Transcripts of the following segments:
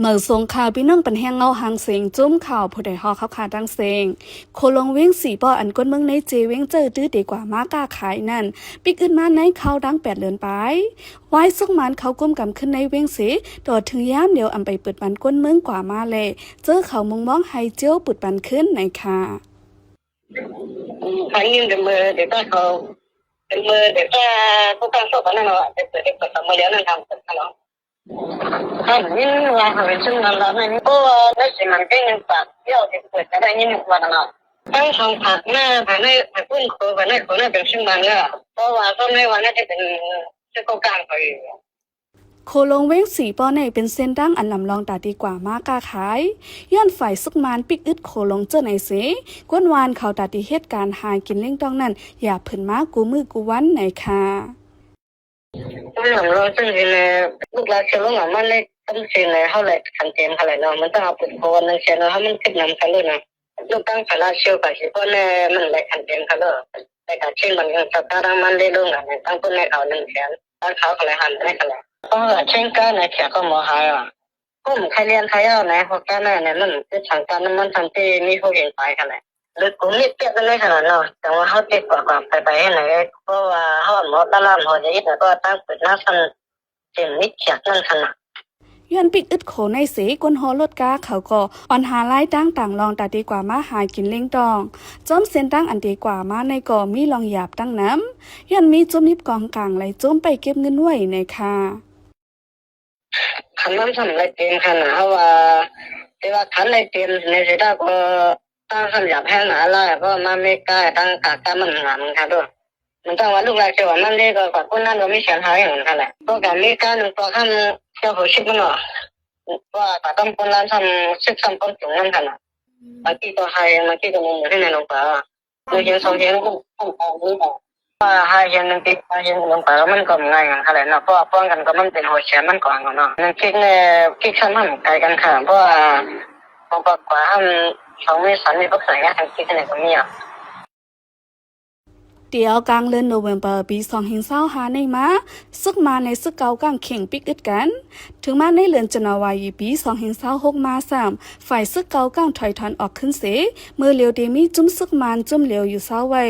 เมื่อส่งข่าวพี่น้องเป็นแห้งเงาหางเสียงจุ้มข่าวผู้ใดฮอเขาขาดังเสียงโคลงเว้งสีปออันก้นเมืองในเจเว้งเจอตื้อดีกว่ามากล้าขายนั่นปิกอึดมาในเขาดัง8 เดือนไปไว้สุกมันเขาก้มกำขึ้นในเว้งสีตอดถึงย้ำเดียวอำไปเปิดบันก้นเมืองกว่ามาเลยเจอเขามองให้เจียวปุดบันขึ้นในค่ะอันนี้เดี๋ยวมือเดี๋ยวก็เขาเดี๋ยวมือเดี๋ยวก็ผู้การสอบนั่นเนาะเดี๋ยวเปิดทำมาแล้วนั่นทำเปิดเนาะถ้ายินว่าเขาเป็นซึ่งนั่นแล้วนี่เพราะว่าได้สิมันเป็นเงินฝากเที่ยวที่เปิดจะได้ยินว่าเนาะทั้งสองผักหน้าผักในผักกุ้งโคผักในโคน่าเป็นซึ่งมันเนี่ยเพราะว่าก็ไม่ว่าน่าจะเป็นซึ่งกลางเขาอยู่โคลงเว้งสีปอในเป็นเส้นดังอันลำลองตาดีกว่ามากล้าขายย้อนฝ่ายสุกมันปิกอึดโคลงเจอในเสกวนวานเขาตาดีเหตุการณ์หากินเล่งต้องนั่นอย่าเพิ่นมากูมือกูวันไหนค่ะไม่หลังเราซึ่งในลูกหลานเชื่อว่ามันเลยต้องเชื่อในเท่าไหร่ขันเต็มเท่าไหร่เนาะมันต้องเอาปุถุวันนึงเชื่อเนาะให้มันขึ้นนำกันเลยนะลูกตั้งสาระเชื่อไปสิเพราะเนี่ยมันเลยขันเต็มกันเลยแต่การเชื่อมันก็จะตั้งมันได้ลงอ่ะตั้งคนในเขาหนึ่งแสนตั้งเขาอะไรหันได้กันเลยเพราะเช่นกันในแขกก็มหาอ่ะก็ใครเรียนใครเอาไหนพวกกันเนี่ยมันจะทางการมันทำที่มีผู้เห็นไปกันเลยหรือกูไม่เปียกกันเลยขนาดเนาะแต่ว่าเขาเปียกกว่าไปให้ไหนเพราะว่าเขาหมดละลานหัวใจแต่ก็ตั้งเปิดหน้าฟันเจ็บนิดเฉียดนั่นขนาดย้อนปิกอึดโขในเสกวนฮอรถกาเขาก็อ่อนหาไล่ตั้งต่างลองตาดีกว่ามาหากินเล่งตองจอมเส้นตั้งอันดีกว่ามาในก่อมีลองหยาบตั้งน้ำย้อนมีจมนิบกองกลางไหลจมไปเก็บเงินไว้ในค่ะขันน้ำทำอะไรเต็มขนาดว่าแต่ว่าขันอะไรเต็มในสิทธิ์ก็ตั้งคำหยาบแห้งหนาละก็มาไม่กล้าตั้งกากามันหนามันค่ะด้วยมันต้องว่าลูกหลานเชื่อว่ามันเล็กกว่าคนนั้นเราไม่เสียหายเหมือนกันแหละเพราะการไม่กล้าหนึ่งตัวข้ามเจ้าหัวชิบมันหรอว่าแต่ต้องคนนั้นทำซึกซ้ำคนสูงนั่นขนาดบางทีตัวไฮบางทีตัวมุมให้ในลงไปเราเห็นสองเห็นก็ต้องออกนี้ออกว่าไฮเห็นหนึ่งติดไฮเห็นลงไปมันก็ง่ายอย่างไรนะเพราะว่าป้องกันก็มันเป็นหัวเสียมันก่อนเนาะนั่นคิดเนี่ยคิดซ้ำมันไกลกันค่ะเพราะว่าพอกว่าเขาไม่สันไม่พบสายงานคิดในตรงนี้อ่ะเดี๋ยวกลางเดือนโนเวมเบอร์ปี2025ในมาซึกมาในซึกเก่ากลางเข่งปิกอึดกันถึงมาในเดือนจันวายีปี2026มา3ฝ่ายซึกเก่ากลางถอยถอนออกขึ้นเสมือเหลียวเดมีจุ้มซึกมันจุ้มเหลียวอยู่เศร้าไว้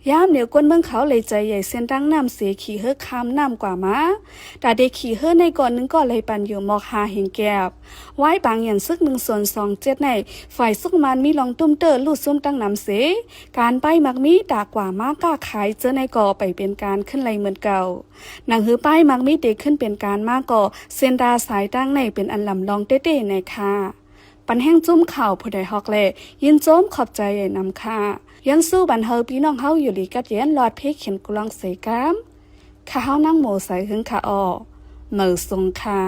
ยามเหลียวกวนเมืองเขาเลยใจใหญ่เส้นดังน้ำเสียขี่เฮือคามน้ำกว่ามาแต่เด็กขี่เฮือในก่อนนึงก็เลยปันอยู่มอกหาเห็นแก็บไว้บางอย่างซึก1/27ในฝ่ายซึกมันมีลองตุ้มเตอร์ลูดซุ่มตั้งน้ำเสการไปมักมีตากว่ามากกล้าขายเจอในก่อไปเป็นการขึ้นไหลเหมือนเก่าหนังหือป้ายมักมีเด็กขึ้นเป็นการมากก่อเส้นดาสายตั้งในเป็นอันลำลองเต้ๆในค่ะปันแห้งจุ้มข่าวผู้ใดฮอกเล่ยินโจมขอบใจใหญ่นำค่ะยันสู้บันเฮอพี่น้องเฮาอยู่ลีกัดเย็นหลอดเพกเข็นกุลองเสกามข้าเฮานั่งโมใส่หึงค่ะออเมื่อทรงค่ะ